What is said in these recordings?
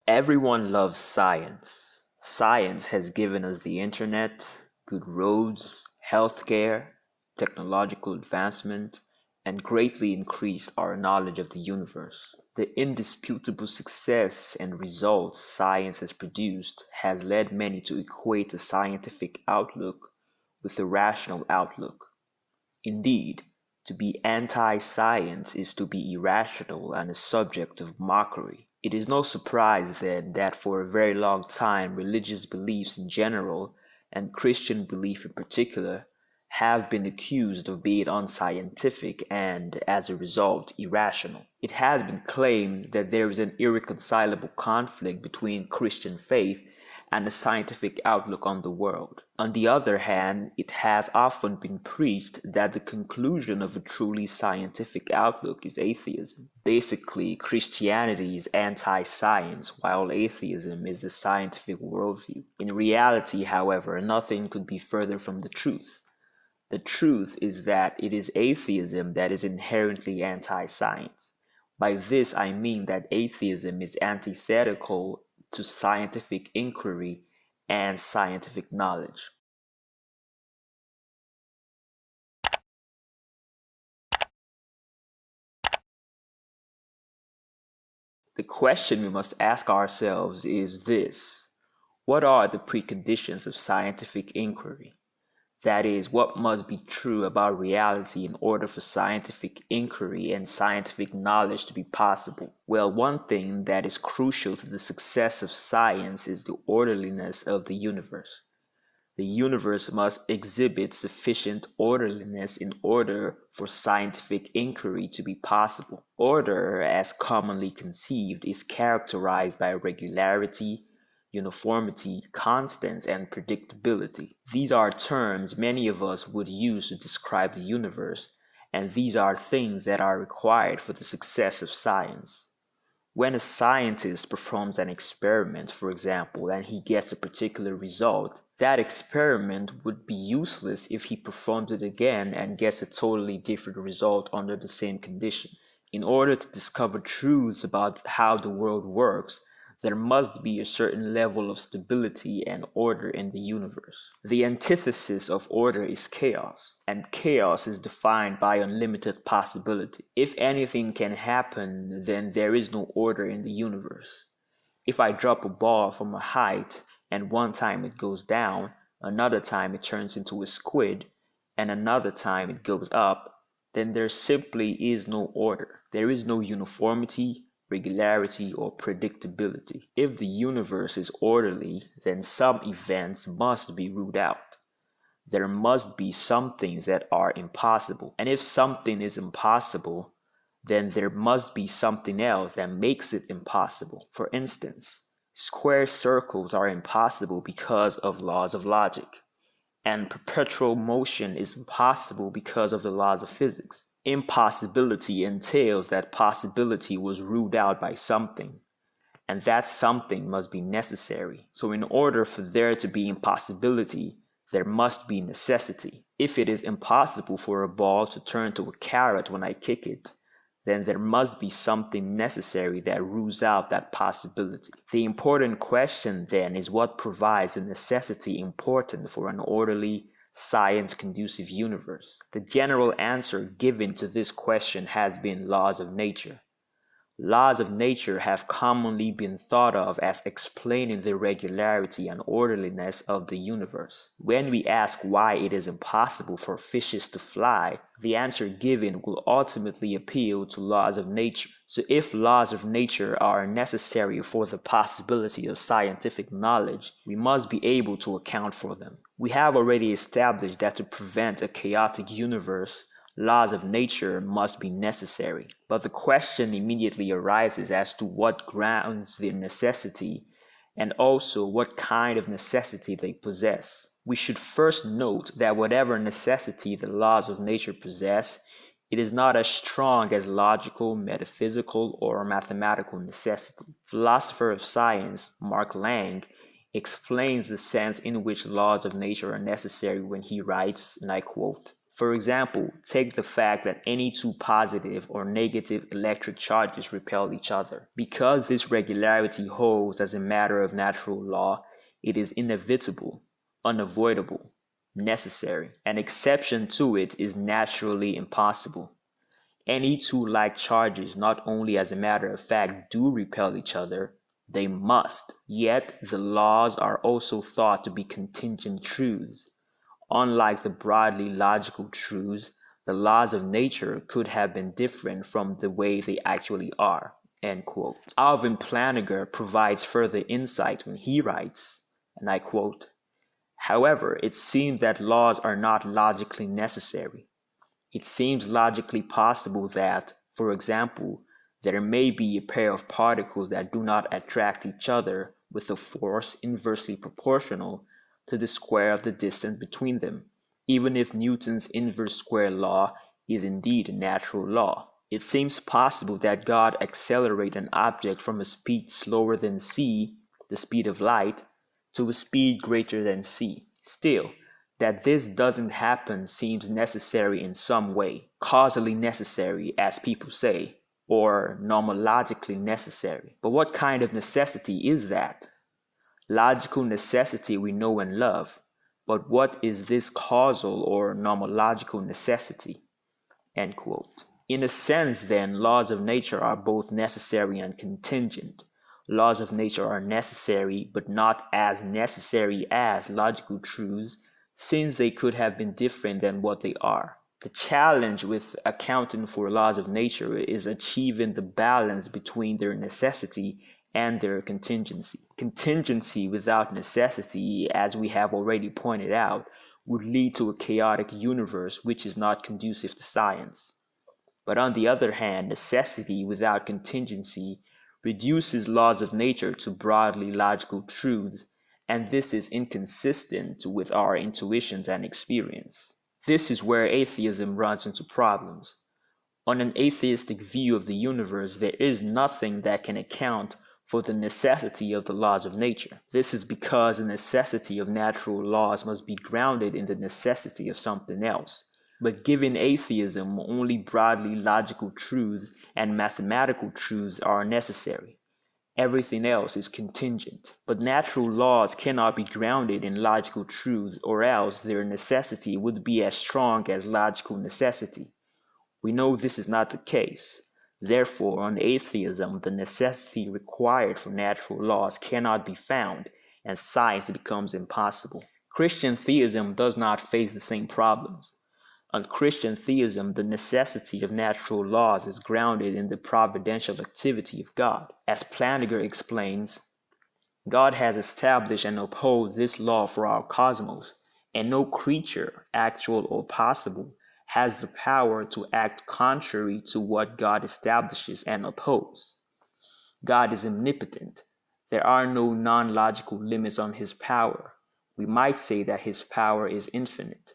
Everyone loves science. Science has given us the internet, good roads, healthcare, technological advancement, and greatly increased our knowledge of the universe. The indisputable success and results science has produced has led many to equate a scientific outlook with a rational outlook. Indeed, to be anti-science is to be irrational and a subject of mockery. It is no surprise then that for a very long time religious beliefs in general, and Christian belief in particular, have been accused of being unscientific and, as a result, irrational. It has been claimed that there is an irreconcilable conflict between Christian faith and the scientific outlook on the world. On the other hand, it has often been preached that the conclusion of a truly scientific outlook is atheism. Basically, Christianity is anti-science, while atheism is the scientific worldview. In reality, however, nothing could be further from the truth. The truth is that it is atheism that is inherently anti-science. By this I mean that atheism is antithetical to scientific inquiry and scientific knowledge. The question we must ask ourselves is this: what are the preconditions of scientific inquiry? That is, what must be true about reality in order for scientific inquiry and scientific knowledge to be possible? Well, one thing that is crucial to the success of science is the orderliness of the universe. The universe must exhibit sufficient orderliness in order for scientific inquiry to be possible. Order, as commonly conceived, is characterized by regularity, uniformity, constants, and predictability. These are terms many of us would use to describe the universe, and these are things that are required for the success of science. When a scientist performs an experiment, for example, and he gets a particular result, that experiment would be useless if he performs it again and gets a totally different result under the same conditions. In order to discover truths about how the world works, there must be a certain level of stability and order in the universe. The antithesis of order is chaos, and chaos is defined by unlimited possibility. If anything can happen, then there is no order in the universe. If I drop a ball from a height, and one time it goes down, another time it turns into a squid, and another time it goes up, then there simply is no order. There is no uniformity, regularity, or predictability. If the universe is orderly, then some events must be ruled out. There must be some things that are impossible. And if something is impossible, then there must be something else that makes it impossible. For instance, square circles are impossible because of laws of logic, and perpetual motion is impossible because of the laws of physics. Impossibility entails that possibility was ruled out by something, and that something must be necessary. So in order for there to be impossibility, there must be necessity. If it is impossible for a ball to turn to a carrot when I kick it, then there must be something necessary that rules out that possibility. The important question then is what provides a necessity important for an orderly, science-conducive universe? The general answer given to this question has been laws of nature. Laws of nature have commonly been thought of as explaining the regularity and orderliness of the universe. When we ask why it is impossible for fishes to fly, the answer given will ultimately appeal to laws of nature. So if laws of nature are necessary for the possibility of scientific knowledge, we must be able to account for them. We have already established that to prevent a chaotic universe, laws of nature must be necessary. But the question immediately arises as to what grounds their necessity and also what kind of necessity they possess. We should first note that whatever necessity the laws of nature possess, it is not as strong as logical, metaphysical, or mathematical necessity. Philosopher of science Mark Lang explains the sense in which laws of nature are necessary when he writes, and I quote, For example, take the fact that any two positive or negative electric charges repel each other. Because this regularity holds as a matter of natural law, it is inevitable, unavoidable, necessary. An exception to it is naturally impossible. Any two like charges not only as a matter of fact do repel each other, they must. Yet the laws are also thought to be contingent truths. Unlike the broadly logical truths, the laws of nature could have been different from the way they actually are. End quote. Alvin Plantinga provides further insight when he writes, and I quote, "However, it seems that laws are not logically necessary. It seems logically possible that, for example, there may be a pair of particles that do not attract each other with a force inversely proportional to the square of the distance between them, even if Newton's inverse square law is indeed a natural law. It seems possible that God accelerate an object from a speed slower than c, the speed of light, to a speed greater than c. Still, that this doesn't happen seems necessary in some way, causally necessary, as people say, or nomologically necessary. But what kind of necessity is that? Logical necessity we know and love, but what is this causal or nomological necessity?" End quote. In a sense, then, laws of nature are both necessary and contingent. Laws of nature are necessary, but not as necessary as logical truths, since they could have been different than what they are. The challenge with accounting for laws of nature is achieving the balance between their necessity and their contingency. Contingency without necessity, as we have already pointed out, would lead to a chaotic universe which is not conducive to science. But on the other hand, necessity without contingency reduces laws of nature to broadly logical truths, and this is inconsistent with our intuitions and experience. This is where atheism runs into problems. On an atheistic view of the universe, there is nothing that can account for the necessity of the laws of nature. This is because the necessity of natural laws must be grounded in the necessity of something else. But given atheism, only broadly logical truths and mathematical truths are necessary. Everything else is contingent. But natural laws cannot be grounded in logical truths, or else their necessity would be as strong as logical necessity. We know this is not the case. Therefore, on atheism, the necessity required for natural laws cannot be found, and science becomes impossible. Christian theism does not face the same problems. On Christian theism, the necessity of natural laws is grounded in the providential activity of God. As Plantinga explains, God has established and upholds this law for our cosmos, and no creature, actual or possible, has the power to act contrary to what God establishes and upholds. God is omnipotent. There are no non-logical limits on his power. We might say that his power is infinite.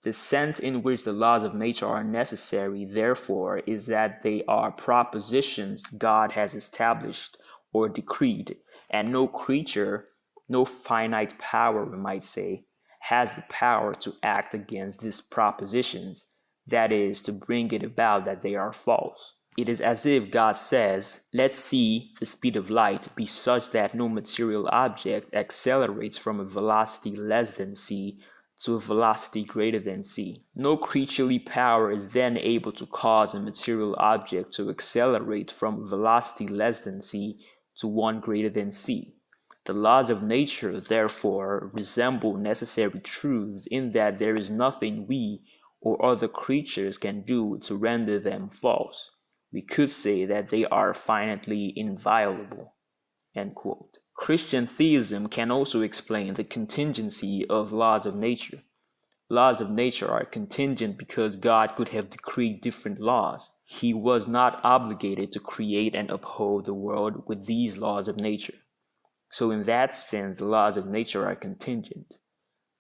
The sense in which the laws of nature are necessary, therefore, is that they are propositions God has established or decreed, and no creature, no finite power, we might say, has the power to act against these propositions, that is, to bring it about that they are false. It is as if God says, "Let c, the speed of light, be such that no material object accelerates from a velocity less than c to a velocity greater than c." No creaturely power is then able to cause a material object to accelerate from a velocity less than c to one greater than c. The laws of nature, therefore, resemble necessary truths in that there is nothing we or other creatures can do to render them false. We could say that they are finitely inviolable. End quote. Christian theism can also explain the contingency of laws of nature. Laws of nature are contingent because God could have decreed different laws. He was not obligated to create and uphold the world with these laws of nature. So in that sense, the laws of nature are contingent.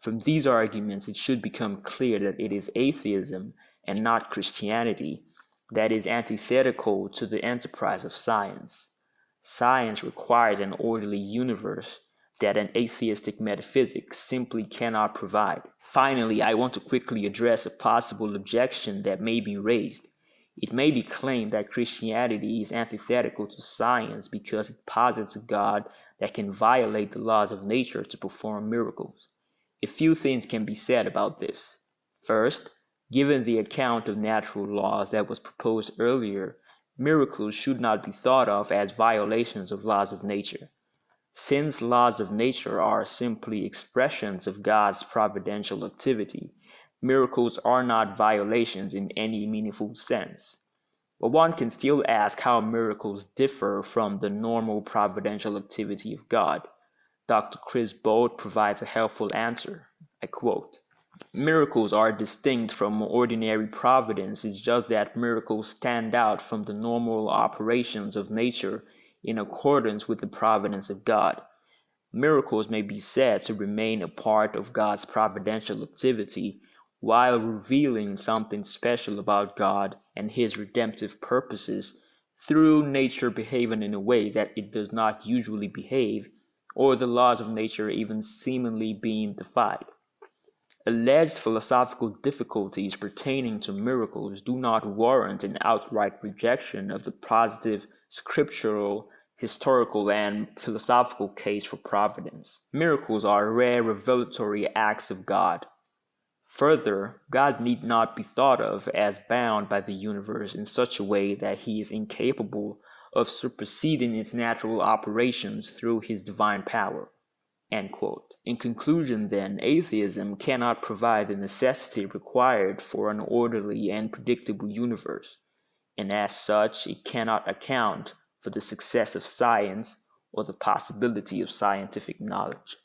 From these arguments, it should become clear that it is atheism and not Christianity that is antithetical to the enterprise of science. Science requires an orderly universe that an atheistic metaphysics simply cannot provide. Finally, I want to quickly address a possible objection that may be raised. It may be claimed that Christianity is antithetical to science because it posits a God that can violate the laws of nature to perform miracles. A few things can be said about this. First, given the account of natural laws that was proposed earlier, miracles should not be thought of as violations of laws of nature. Since laws of nature are simply expressions of God's providential activity, miracles are not violations in any meaningful sense. But one can still ask how miracles differ from the normal providential activity of God. Dr. Chris Bolt provides a helpful answer. I quote, "Miracles are distinct from ordinary providence. It's just that miracles stand out from the normal operations of nature in accordance with the providence of God. Miracles may be said to remain a part of God's providential activity while revealing something special about God and His redemptive purposes through nature behaving in a way that it does not usually behave, or the laws of nature even seemingly being defied. Alleged philosophical difficulties pertaining to miracles do not warrant an outright rejection of the positive, scriptural, historical, and philosophical case for providence. Miracles are rare revelatory acts of God. Further, God need not be thought of as bound by the universe in such a way that He is incapable of superseding its natural operations through His divine power." End quote. In conclusion, then, atheism cannot provide the necessity required for an orderly and predictable universe, and as such, it cannot account for the success of science or the possibility of scientific knowledge.